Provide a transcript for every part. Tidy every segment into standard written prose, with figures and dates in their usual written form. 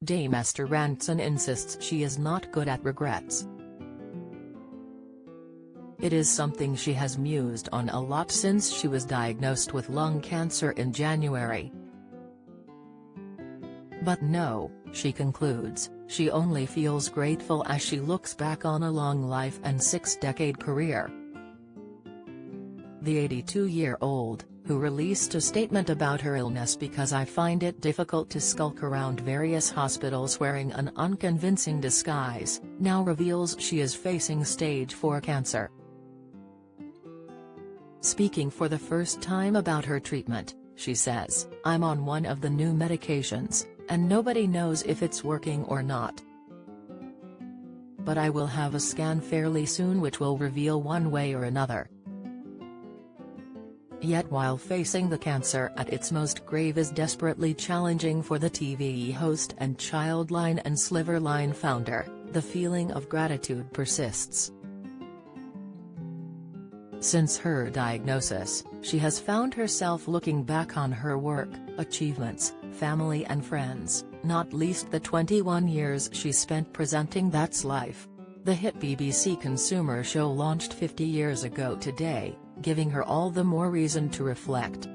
Dame Esther Rantzen insists she is not good at regrets. It is something she has mused on a lot since she was diagnosed with lung cancer in January. But no, she concludes, she only feels grateful as she looks back on a long life and 6-decade career. The 82-year-old, who released a statement about her illness because I find it difficult to skulk around various hospitals wearing an unconvincing disguise, now reveals she is facing stage 4 cancer. Speaking for the first time about her treatment, she says, "I'm on one of the new medications, and nobody knows if it's working or not. But I will have a scan fairly soon which will reveal one way or another." Yet while facing the cancer at its most grave is desperately challenging for the TV host and Childline and Sliverline founder, the feeling of gratitude persists. Since her diagnosis, she has found herself looking back on her work, achievements, family and friends, not least the 21 years she spent presenting That's Life. The hit BBC consumer show launched 50 years ago today, giving her all the more reason to reflect.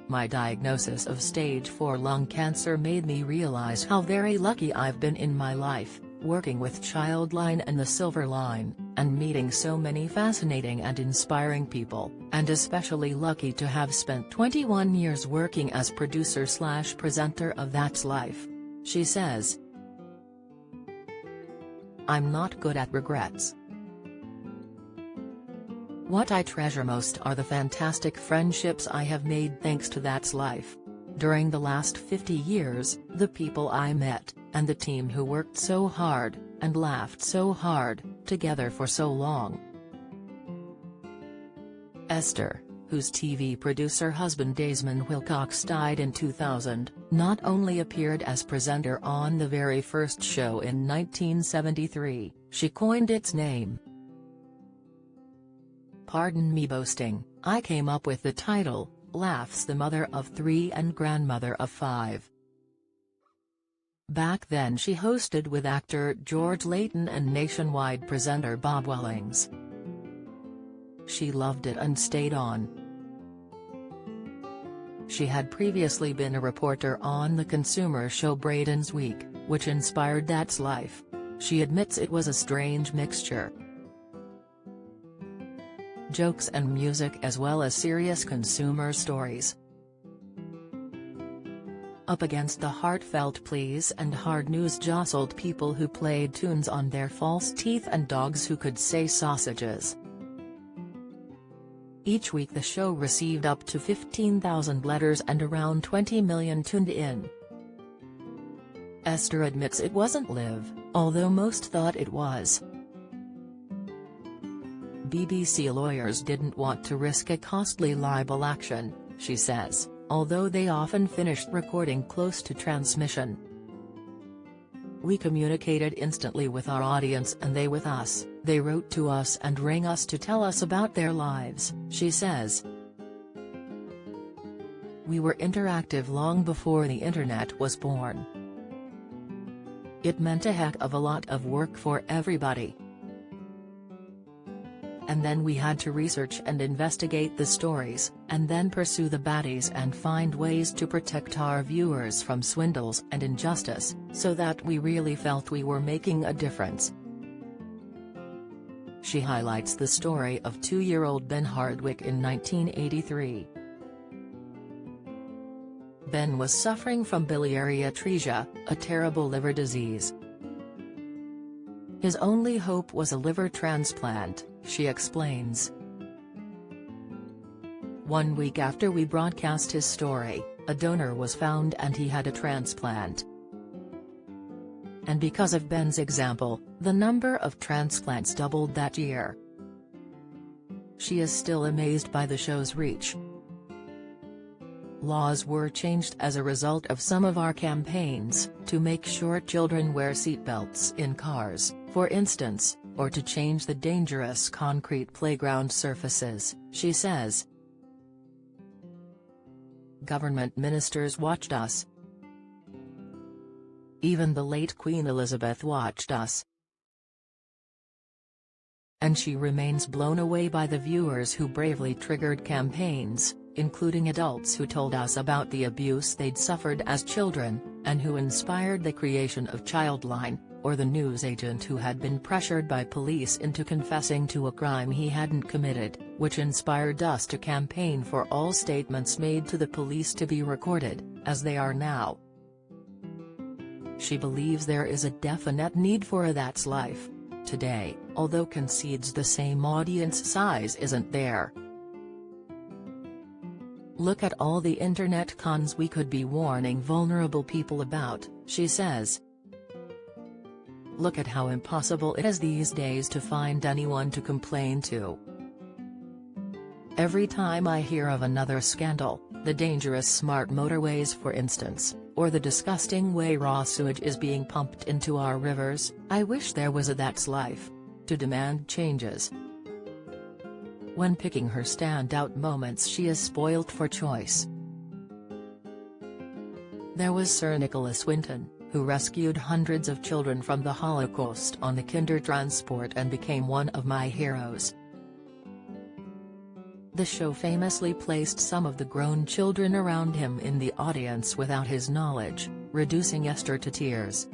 "My diagnosis of stage 4 lung cancer made me realize how very lucky I've been in my life, working with Childline and the Silver Line, and meeting so many fascinating and inspiring people, and especially lucky to have spent 21 years working as producer/presenter of That's Life," she says. "I'm not good at regrets. What I treasure most are the fantastic friendships I have made thanks to That's Life. During the last 50 years, the people I met, and the team who worked so hard, and laughed so hard, together for so long." Esther, whose TV producer husband Desmond Wilcox died in 2000, not only appeared as presenter on the very first show in 1973, she coined its name. "Pardon me boasting, I came up with the title," laughs the mother of 3 and grandmother of 5. Back then she hosted with actor George Layton and Nationwide presenter Bob Wellings. She loved it and stayed on. She had previously been a reporter on the consumer show Braden's Week, which inspired That's Life. She admits it was a strange mixture. Jokes and music as well as serious consumer stories. Up against the heartfelt pleas and hard news jostled people who played tunes on their false teeth and dogs who could say sausages. Each week the show received up to 15,000 letters and around 20 million tuned in. Esther admits it wasn't live, although most thought it was. BBC lawyers didn't want to risk a costly libel action, she says, although they often finished recording close to transmission. "We communicated instantly with our audience and they with us. They wrote to us and rang us to tell us about their lives," she says. "We were interactive long before the internet was born. It meant a heck of a lot of work for everybody. And then we had to research and investigate the stories, and then pursue the baddies and find ways to protect our viewers from swindles and injustice, so that we really felt we were making a difference." She highlights the story of 2-year-old Ben Hardwick in 1983. Ben was suffering from biliary atresia, a terrible liver disease. His only hope was a liver transplant, she explains. "1 week after we broadcast his story, a donor was found and he had a transplant. And because of Ben's example, the number of transplants doubled that year." She is still amazed by the show's reach. "Laws were changed as a result of some of our campaigns, to make sure children wear seatbelts in cars, for instance, or to change the dangerous concrete playground surfaces," she says. "Government ministers watched us. Even the late Queen Elizabeth watched us. And she remains blown away by the viewers who bravely triggered campaigns, including adults who told us about the abuse they'd suffered as children, and who inspired the creation of Childline, or the newsagent who had been pressured by police into confessing to a crime he hadn't committed, which inspired us to campaign for all statements made to the police to be recorded, as they are now. She believes there is a definite need for a That's Life today, although concedes the same audience size isn't there. Look at all the internet cons we could be warning vulnerable people about, she says. Look at how impossible it is these days to find anyone to complain to. Every time I hear of another scandal, the dangerous smart motorways for instance, or the disgusting way raw sewage is being pumped into our rivers, I wish there was a That's Life to demand changes. When picking her standout moments, she is spoilt for choice. There was Sir Nicholas Winton, who rescued hundreds of children from the Holocaust on the Kindertransport and became one of my heroes. The show famously placed some of the grown children around him in the audience without his knowledge, reducing Esther to tears.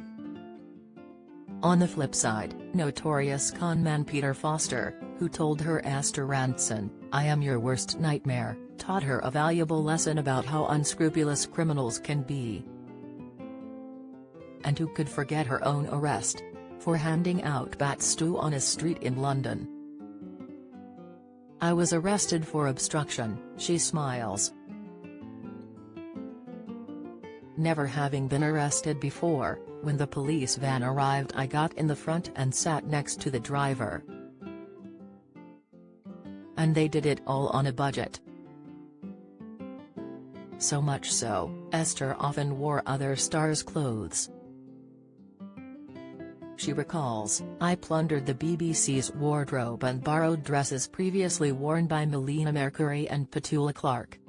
On the flip side, notorious conman Peter Foster, who told her Esther Rantzen, "I am your worst nightmare," taught her a valuable lesson about how unscrupulous criminals can be. And who could forget her own arrest for handing out bat stew on a street in London. "I was arrested for obstruction," she smiles. Never having been arrested before, when the police van arrived I got in the front and sat next to the driver. And they did it all on a budget. So much so, Esther often wore other stars' clothes. She recalls, "I plundered the BBC's wardrobe and borrowed dresses previously worn by Melina Mercury and Petula Clark."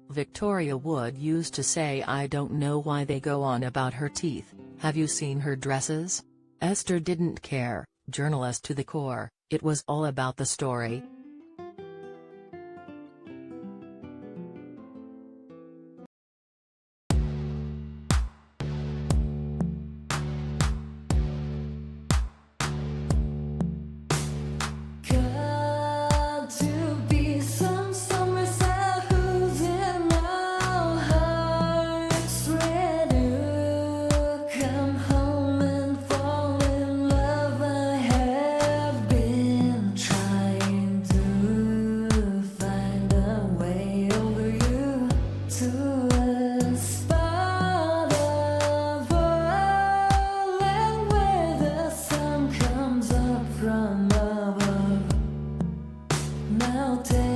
Victoria Wood used to say, "I don't know why they go on about her teeth, have you seen her dresses?" Esther didn't care, journalist to the core, it was all about the story. Now take